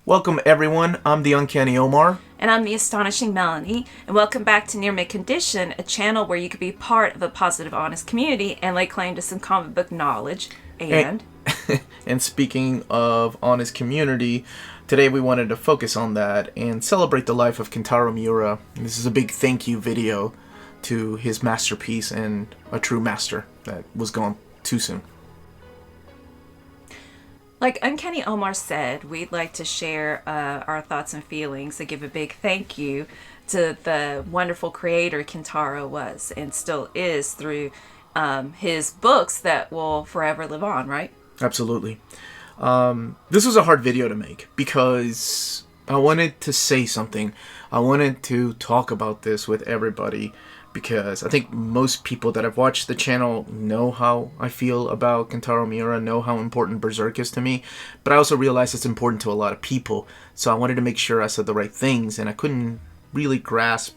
Welcome everyone, I'm the Uncanny Omar. And I'm the Astonishing Melanie, and welcome back to Near Mid Condition, a channel where you could be part of a positive, honest community and lay claim to some comic book knowledge. And speaking of honest community, today we wanted to focus on that and celebrate the life of Kentaro Miura. This is a big thank you video to his masterpiece and a true master that was gone too soon. Like Uncanny Omar said, we'd like to share our thoughts and feelings and give a big thank you to the wonderful creator Kentaro was and still is through his books that will forever live on, right? Absolutely. This was a hard video to make because I wanted to say something. I wanted to talk about this with everybody because I think most people that have watched the channel know how I feel about Kentaro Miura, know how important Berserk is to me, but I also realize it's important to a lot of people, so I wanted to make sure I said the right things, and I couldn't really grasp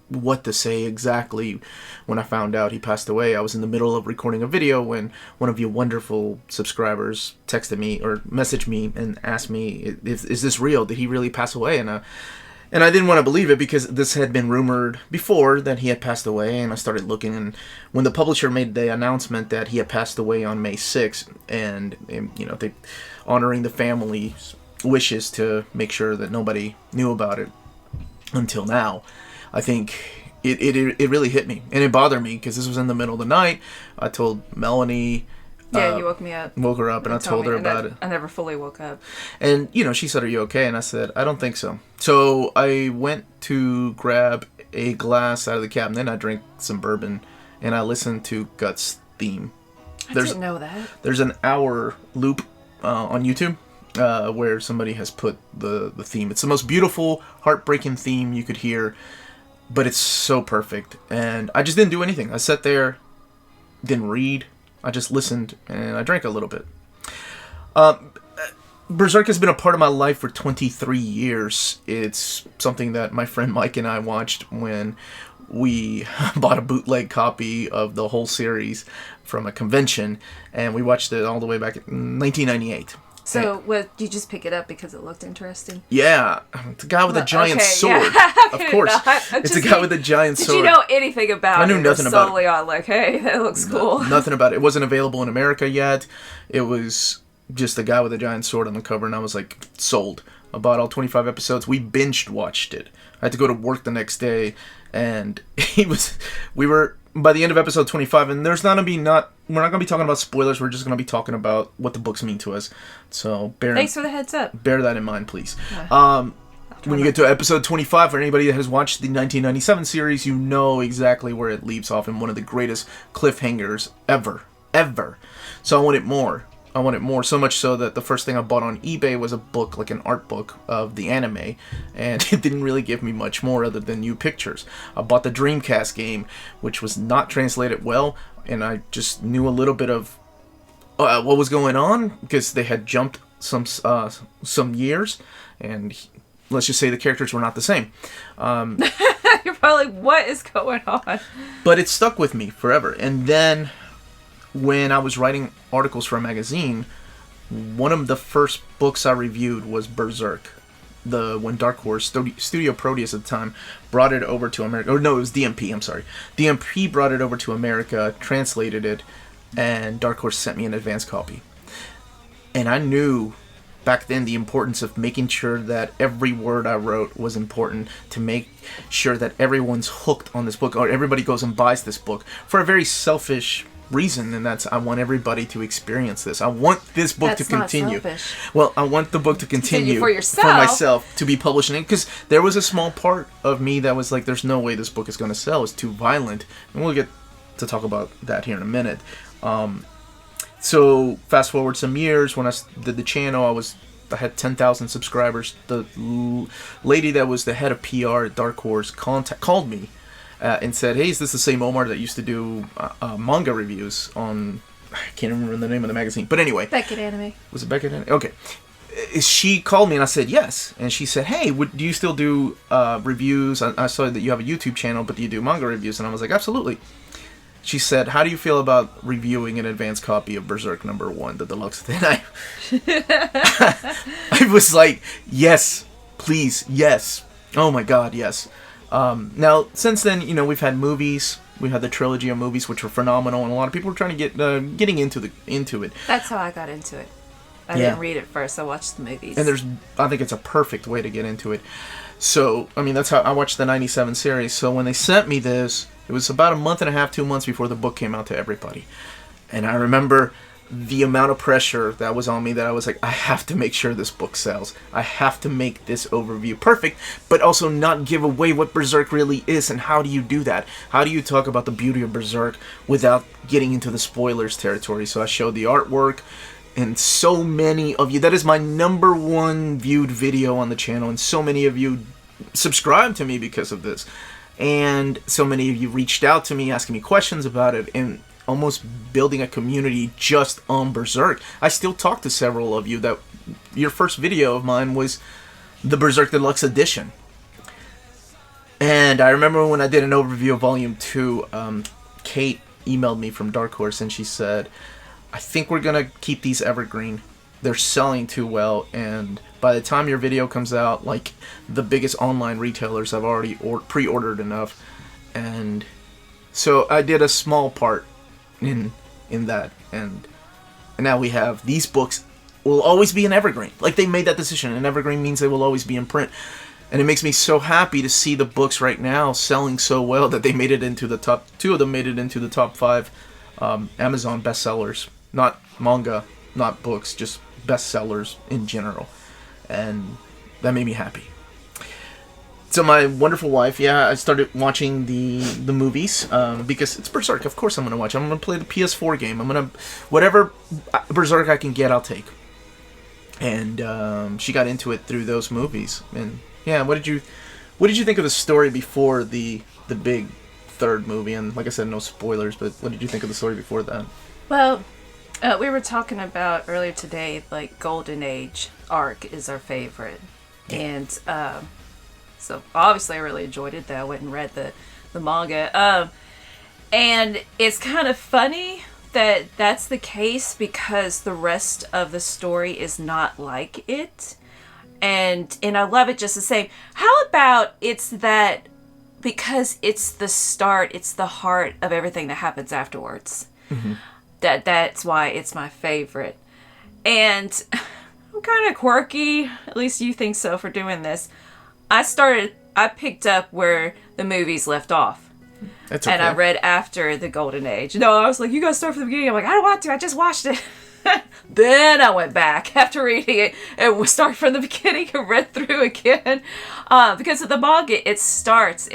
what to say exactly when I found out he passed away. I was in the middle of recording a video when one of your wonderful subscribers texted me or messaged me and asked me, is this real? Did he really pass away? And I didn't want to believe it because this had been rumored before that he had passed away, and I started looking, and when the publisher made the announcement that he had passed away on May 6th, and you know, they honoring the family's wishes to make sure that nobody knew about it until now, I think it really hit me, and it bothered me because this was in the middle of the night. I told Melanie. Yeah, you woke me up. Woke her up, and I told her about it. I never fully woke up. And, you know, she said, "Are you okay?" And I said, "I don't think so." So I went to grab a glass out of the cabinet, and I drank some bourbon, and I listened to Guts' theme. I didn't know that. There's an hour loop on YouTube where somebody has put the theme. It's the most beautiful, heartbreaking theme you could hear, but it's so perfect. And I just didn't do anything. I sat there, didn't read. I just listened, and I drank a little bit. Berserk has been a part of my life for 23 years. It's something that my friend Mike and I watched when we bought a bootleg copy of the whole series from a convention, and we watched it all the way back in 1998. So, what, did you just pick it up because it looked interesting? Yeah. It's a guy with a giant sword. Yeah. Of course. It's a guy with a giant sword. Did you know anything about it? I knew nothing about it. Solely on, like, hey, that looks cool. Nothing about it. It wasn't available in America yet. It was just a guy with a giant sword on the cover, and I was like, sold. I bought all 25 episodes. We binged watched it. I had to go to work the next day, and we were by the end of episode 25, and we're not going to be talking about spoilers. We're just going to be talking about what the books mean to us. So thanks for the heads up. Bear that in mind, please. When you get to episode 25, for anybody that has watched the 1997 series, you know exactly where it leaves off in one of the greatest cliffhangers ever. So I wanted more. So much so that the first thing I bought on eBay was a book, like an art book of the anime, and it didn't really give me much more other than new pictures. I bought the Dreamcast game, which was not translated well, and I just knew a little bit of what was going on because they had jumped some years, and let's just say the characters were not the same. You're probably like, what is going on? But it stuck with me forever, and then when I was writing articles for a magazine, one of the first books I reviewed was Berserk. When Dark Horse, Studio Proteus at the time, brought it over to America. Or no, it was DMP, I'm sorry. DMP brought it over to America, translated it, and Dark Horse sent me an advance copy. And I knew back then the importance of making sure that every word I wrote was important, to make sure that everyone's hooked on this book, or everybody goes and buys this book, for a very selfish reason, and that's I want everybody to experience this. I want this book to continue. Not selfish. Well, I want the book to continue for yourself, for myself, to be published in it, because there was a small part of me that was like, there's no way this book is going to sell. It's too violent, and we'll get to talk about that here in a minute. So fast forward some years, when I did the channel, I had 10,000 subscribers. The lady that was the head of PR at Dark Horse called me and said, "Hey, is this the same Omar that used to do manga reviews on?" I can't remember the name of the magazine, but anyway. Beckett Anime. Was it Beckett Anime? Okay. She called me and I said yes, and she said, "Hey, do you still do reviews? I saw that you have a YouTube channel, but do you do manga reviews?" And I was like, "Absolutely." She said, "How do you feel about reviewing an advanced copy of Berserk #1, the deluxe?" And I was like, "Yes, please, yes. Oh my God, yes." Now, since then, we've had movies. We had the trilogy of movies, which were phenomenal, and a lot of people were trying to getting into it. That's how I got into it. I didn't read it first. I watched the movies. And I think it's a perfect way to get into it. So, I mean, that's how I watched the 97 series. So when they sent me this, it was about a month and a half, 2 months before the book came out to everybody. And I remember the amount of pressure that was on me, that I was like, I have to make sure this book sells. I have to make this overview perfect, but also not give away what Berserk really is. And how do you do that? How do you talk about the beauty of Berserk without getting into the spoilers territory? So I showed the artwork, and so many of you, that is my #1 viewed video on the channel, and so many of you subscribed to me because of this. And so many of you reached out to me asking me questions about it, and almost building a community just on Berserk. I still talk to several of you that your first video of mine was the Berserk Deluxe Edition. And I remember when I did an overview of Volume 2, Kate emailed me from Dark Horse, and she said, "I think we're going to keep these evergreen. They're selling too well, and by the time your video comes out, like, the biggest online retailers have already pre-ordered enough." And so I did a small part in that, and now we have these books will always be an evergreen. Like, they made that decision. An evergreen means they will always be in print. And it makes me so happy to see the books right now selling so well that they made it into the top, 2 of them made it into the top 5 Amazon bestsellers. Not manga, not books, just bestsellers in general. And that made me happy. So my wonderful wife, I started watching the movies because it's Berserk. Of course I'm going to watch it. I'm going to play the PS4 game. I'm going to, whatever Berserk I can get, I'll take. And she got into it through those movies. And yeah, what did you think of the story before the big third movie? And like I said, no spoilers, but what did you think of the story before that? Well, we were talking about earlier today, like, Golden Age arc is our favorite. Yeah. And so obviously I really enjoyed it, though I went and read the manga. And it's kind of funny that that's the case because the rest of the story is not like it. And I love it just the same. How about it's that because it's the start, it's the heart of everything that happens afterwards. Mm-hmm. That's why it's my favorite. And I'm kind of quirky, at least you think so, for doing this. I picked up where the movies left off. That's okay. And I read after the Golden Age. No, I was like, you gotta start from the beginning. I'm like, I don't want to, I just watched it. Then I went back after reading it and started from the beginning and read through again. Because of the manga, it starts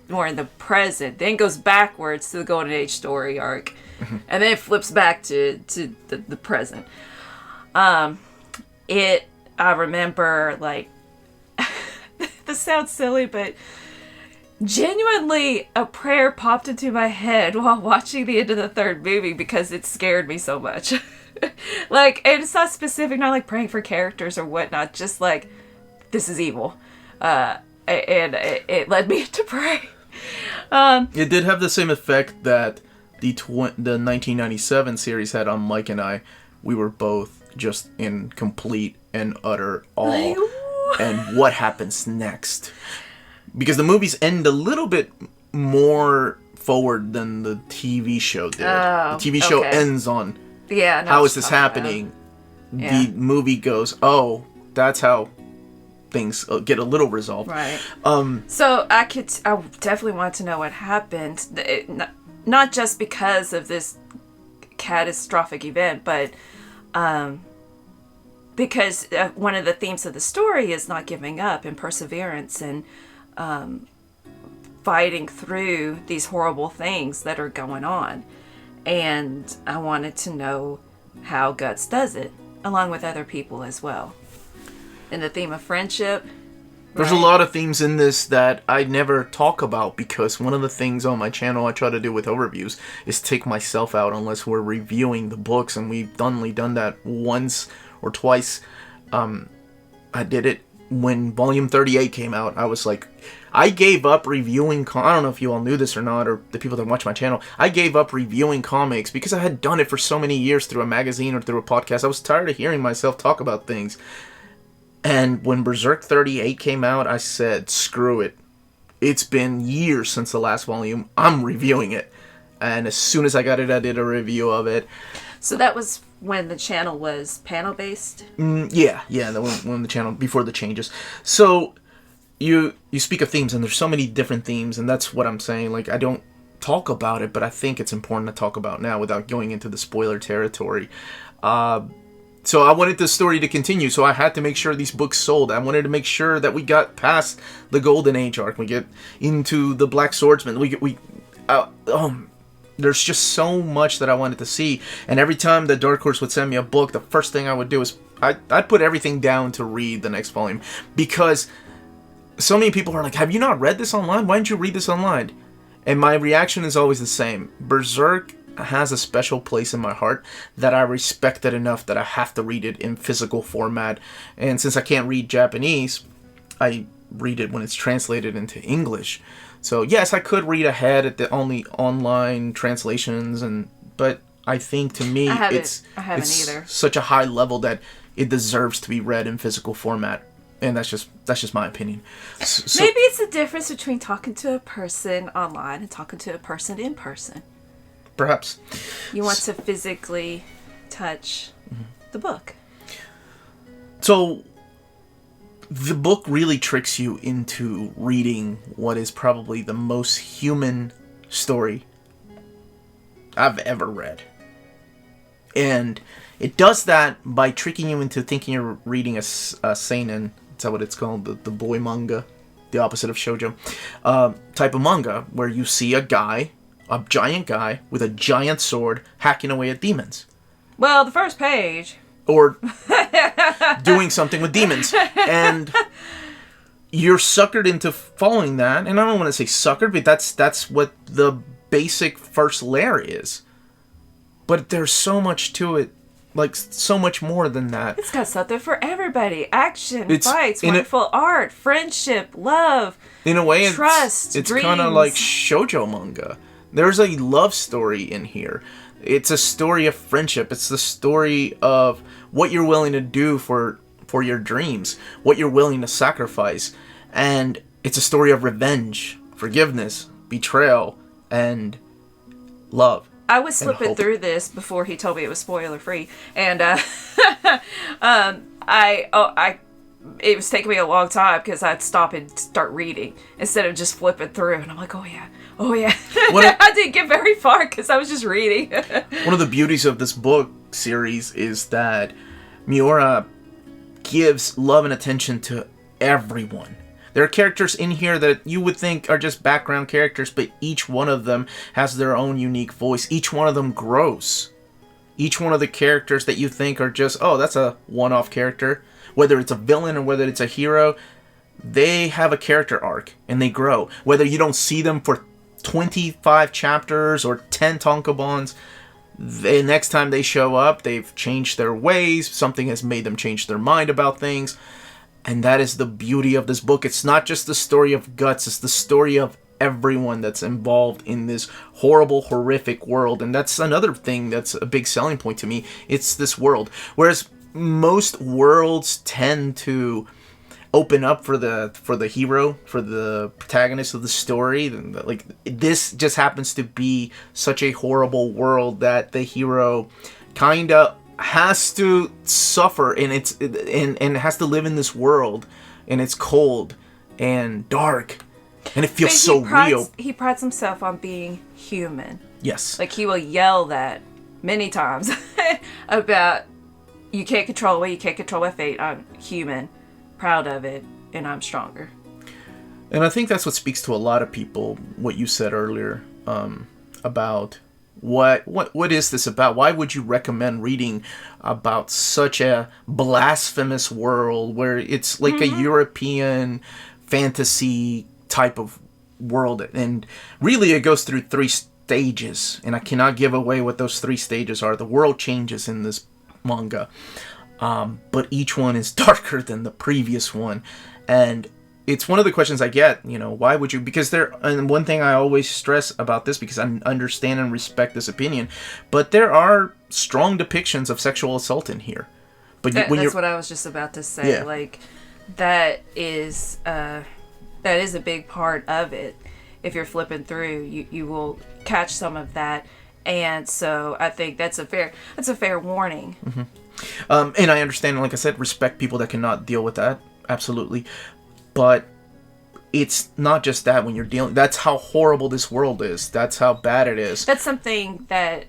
more in the present, then goes backwards to the Golden Age story arc. Mm-hmm. And then it flips back to the present. I remember, like, this sounds silly, but genuinely a prayer popped into my head while watching the end of the third movie because it scared me so much. Like, and it's not specific, not like praying for characters or whatnot, just like, this is evil. And it led me to pray. It did have the same effect that the 1997 series had on Mike and I. We were both just in complete and utter awe. And what happens next? Because the movies end a little bit more forward than the TV show did. The TV show ends on, how is this happening? Yeah. The movie goes, oh, that's how things get a little resolved. Right. So I definitely want to know what happened. Not just because of this catastrophic event, but because one of the themes of the story is not giving up and perseverance and fighting through these horrible things that are going on. And I wanted to know how Guts does it, along with other people as well. And the theme of friendship. There's a lot of themes in this that I never talk about because one of the things on my channel I try to do with overviews is take myself out unless we're reviewing the books, and we've only done that once or twice. I did it when Volume 38 came out, I was like, I gave up reviewing. I don't know if you all knew this or not, or the people that watch my channel. I gave up reviewing comics because I had done it for so many years through a magazine or through a podcast. I was tired of hearing myself talk about things. And when Berserk 38 came out, I said, screw it. It's been years since the last volume. I'm reviewing it. And as soon as I got it, I did a review of it. So that was when the channel was panel-based? Yeah, when the channel, before the changes. So, you speak of themes, and there's so many different themes, and that's what I'm saying. Like, I don't talk about it, but I think it's important to talk about now without going into the spoiler territory. So I wanted the story to continue, so I had to make sure these books sold. I wanted to make sure that we got past the Golden Age arc. We get into the Black Swordsman. There's just so much that I wanted to see. And every time the Dark Horse would send me a book, the first thing I would do is I'd put everything down to read the next volume. Because so many people are like, have you not read this online? Why didn't you read this online? And my reaction is always the same. Berserk has a special place in my heart that I respect it enough that I have to read it in physical format. And since I can't read Japanese, I read it when it's translated into English. So yes, I could read ahead at the only online translations, but I think to me it's either. Such a high level that it deserves to be read in physical format. And that's just my opinion. So, maybe it's the difference between talking to a person online and talking to a person in person. Perhaps. You want to physically touch the book. So, the book really tricks you into reading what is probably the most human story I've ever read. And it does that by tricking you into thinking you're reading a seinen. Is that what it's called? The boy manga. The opposite of shoujo. Type of manga where you see a giant guy with a giant sword hacking away at demons. Well, the first page. Or doing something with demons. And you're suckered into following that. And I don't want to say suckered, but that's what the basic first layer is. But there's so much to it. Like, so much more than that. It's got something for everybody. Action, fights, wonderful art, friendship, love, in a way, trust, it's dreams. kind of like shoujo manga. There's a love story in here. It's a story of friendship. It's the story of what you're willing to do for your dreams, what you're willing to sacrifice. And it's a story of revenge, forgiveness, betrayal, and love. I was slipping through this before he told me it was spoiler free, and it was taking me a long time because I'd stop and start reading instead of just flipping through, and I'm like, oh yeah. I didn't get very far because I was just reading. One of the beauties of this book series is that Miura gives love and attention to everyone. There are characters in here that you would think are just background characters, but each one of them has their own unique voice. Each one of them grows. Each one of the characters that you think are just, oh, that's a one-off character, whether it's a villain or whether it's a hero, they have a character arc and they grow. Whether you don't see them for 25 chapters or 10 tankobons, the next time they show up, they've changed their ways. Something has made them change their mind about things. And that is the beauty of this book. It's not just the story of Guts. It's the story of everyone that's involved in this horrible, horrific world. And that's another thing that's a big selling point to me. It's this world. Whereas most worlds tend to open up for the hero, for the protagonist of the story. Like, this just happens to be such a horrible world that the hero kind of has to suffer, and and has to live in this world, and it's cold and dark, and it feels so real. He prides himself on being human. Yes. Like, he will yell that many times about, you can't control me, you can't control my fate. I'm human, proud of it, and I'm stronger. And I think that's what speaks to a lot of people, what you said earlier, about what is this about? Why would you recommend reading about such a blasphemous world where it's like a European fantasy type of world? And really it goes through 3 stages, and I cannot give away what those 3 stages are. The world changes in this manga. but each one is darker than the previous one. And it's one of the questions I get, why would you? Because and one thing I always stress about this, because I understand and respect this opinion, but there are strong depictions of sexual assault in here. But that's what I was just about to say. Yeah. Like, that is a big part of it. If you're flipping through, you will catch some of that, and so I think that's a fair warning. Mm-hmm. And I understand, like I said, respect people that cannot deal with that, absolutely. But it's not just that when you're dealing. That's how horrible this world is. That's how bad it is. That's something that.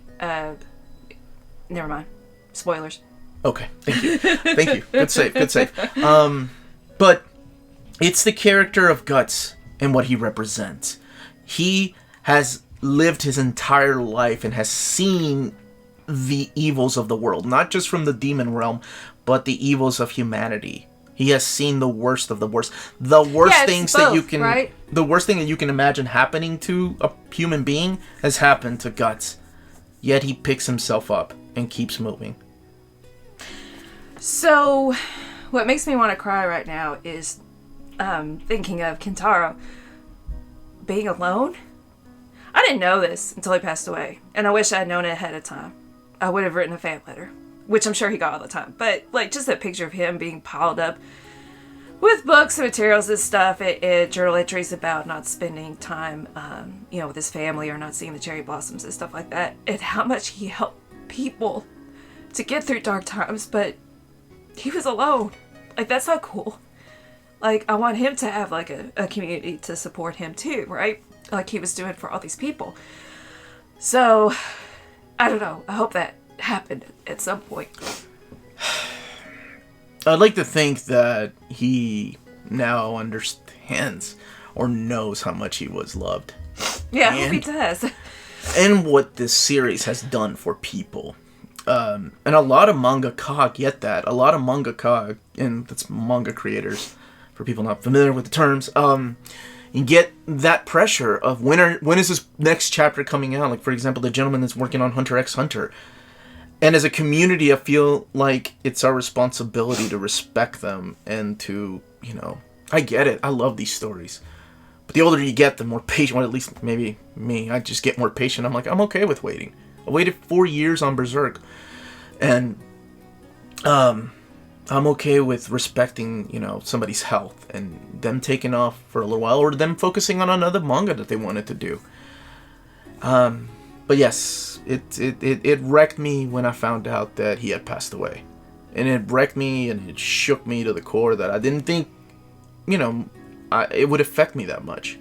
Never mind. Spoilers. Okay, thank you. Thank you. Good save. But it's the character of Guts and what he represents. He has lived his entire life and has seen the evils of the world, not just from the demon realm, but the evils of humanity. He has seen the worst of the worst. The worst things that you can, right? The worst thing that you can imagine happening to a human being has happened to Guts. Yet he picks himself up and keeps moving. So, what makes me want to cry right now is thinking of Kentaro being alone. I didn't know this until he passed away, and I wish I had known it ahead of time. I would have written a fan letter, which I'm sure he got all the time. But like, just that picture of him being piled up with books and materials and stuff, it journal entries about not spending time, with his family, or not seeing the cherry blossoms and stuff like that, and how much he helped people to get through dark times, but he was alone. Like, that's not cool. Like, I want him to have, like, a community to support him, too, right? Like he was doing for all these people. So, I don't know. I hope that happened at some point. I'd like to think that he now understands or knows how much he was loved. Yeah, I hope he does. And what this series has done for people. And a lot of mangaka get that. A lot of mangaka, and that's manga creators, for people not familiar with the terms, you get that pressure of when is this next chapter coming out? Like, for example, the gentleman that's working on Hunter x Hunter. And as a community, I feel like it's our responsibility to respect them and to, I get it. I love these stories. But the older you get, the more patient, or at least maybe me, I just get more patient. I'm like, I'm okay with waiting. I waited 4 years on Berserk, and I'm okay with respecting, somebody's health and them taking off for a little while, or them focusing on another manga that they wanted to do. But yes, it wrecked me when I found out that he had passed away, and it wrecked me and it shook me to the core that I didn't think, it would affect me that much.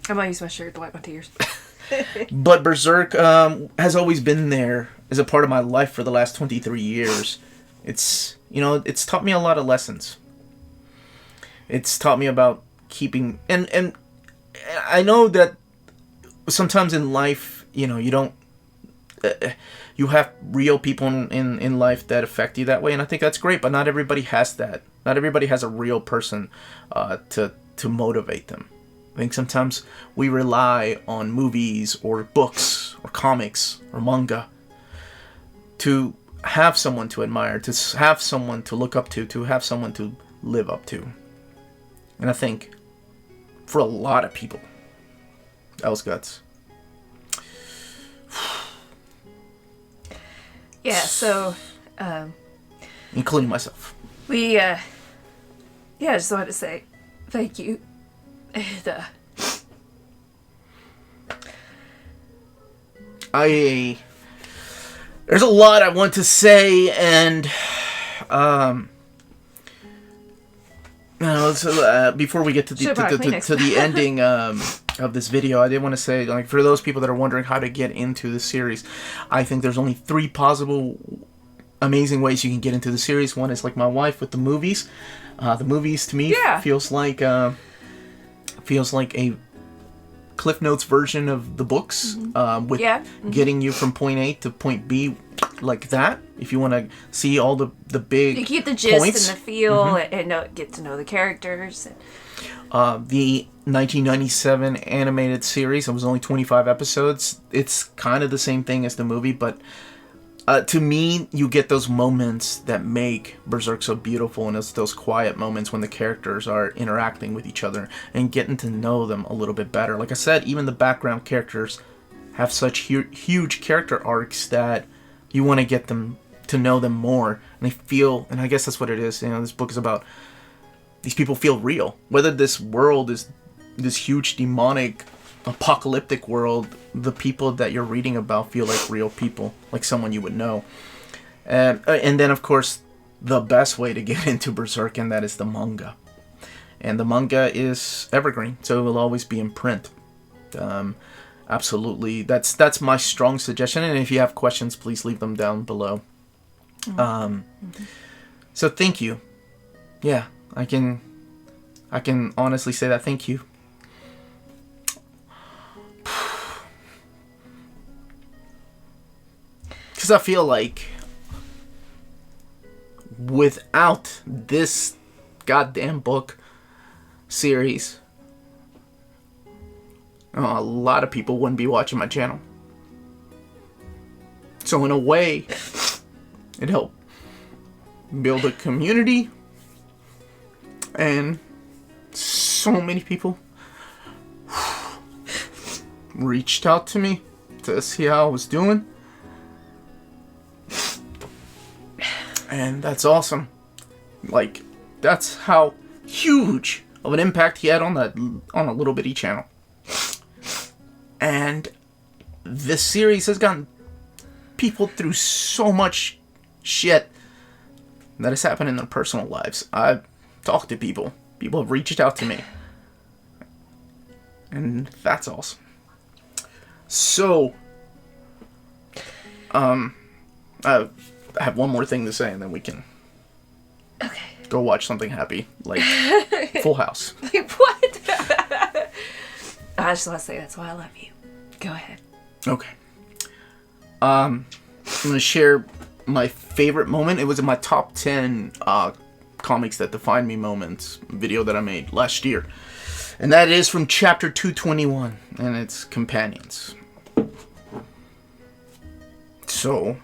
I'm gonna use my shirt to wipe my tears. But Berserk has always been there as a part of my life for the last 23 years. It's taught me a lot of lessons. It's taught me about keeping... And I know that sometimes in life, you don't... you have real people in life that affect you that way, and I think that's great, but not everybody has that. Not everybody has a real person to motivate them. I think sometimes we rely on movies or books or comics or manga to have someone to admire, to have someone to look up to have someone to live up to. And I think for a lot of people, that was Guts. Yeah, so... including myself. I just wanted to say thank you. And, there's a lot I want to say, and before we get to the ending of this video, I did want to say, like, for those people that are wondering how to get into the series, I think there's only 3 possible amazing ways you can get into the series. One is like my wife with the movies. The movies to me feels like a Cliff Notes version of the books, with getting you from point A to point B, like that. If you want to see all the big you keep the gist points. and the feel, and get to know the characters. The 1997 animated series, it was only 25 episodes. It's kind of the same thing as the movie, but to me, you get those moments that make Berserk so beautiful, and it's those quiet moments when the characters are interacting with each other and getting to know them a little bit better. Like I said, even the background characters have such huge character arcs that you want to get them to know them more, and they feel, and I guess that's what it is. You know, this book is about these people feel real. Whether this world is this huge demonic apocalyptic world, the people that you're reading about feel like real people, like someone you would know. And then, of course, the best way to get into Berserk, and that is the manga. And the manga is evergreen, so it will always be in print. Absolutely, that's my strong suggestion. And if you have questions, please leave them down below. So thank you. Yeah, I can honestly say that. Thank you. Because I feel like without this goddamn book series, a lot of people wouldn't be watching my channel. So in a way, it helped build a community, and so many people reached out to me to see how I was doing. And that's awesome. Like, that's how huge of an impact he had on a little bitty channel. And this series has gotten people through so much shit that has happened in their personal lives. I've talked to people. People have reached out to me. And that's awesome. So, I have one more thing to say, and then we can go watch something happy, like Full House. Like, what? I just want to say that's why I love you. Go ahead. Okay. I'm going to share my favorite moment. It was in my top 10 comics that define me moments video that I made last year. And that is from chapter 221, and it's Companions. So,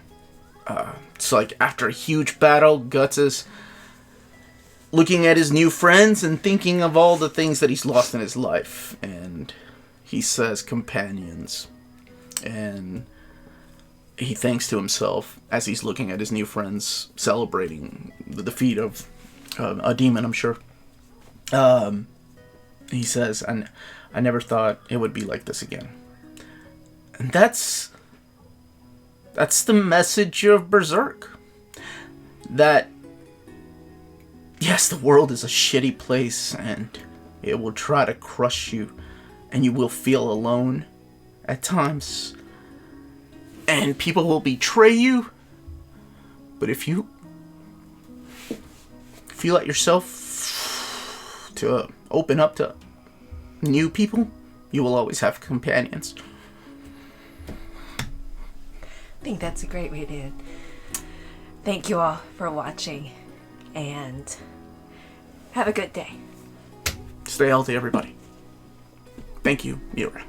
it's like after a huge battle, Guts is looking at his new friends and thinking of all the things that he's lost in his life. And he says companions. And he thinks to himself as he's looking at his new friends celebrating the defeat of a demon, I'm sure. He says, I never thought it would be like this again. And that's the message of Berserk. That, yes, the world is a shitty place, and it will try to crush you, and you will feel alone at times. And people will betray you. But if you let yourself to open up to new people, you will always have companions. I think that's a great way to end. Thank you all for watching, and have a good day. Stay healthy, everybody. Thank you, Miura.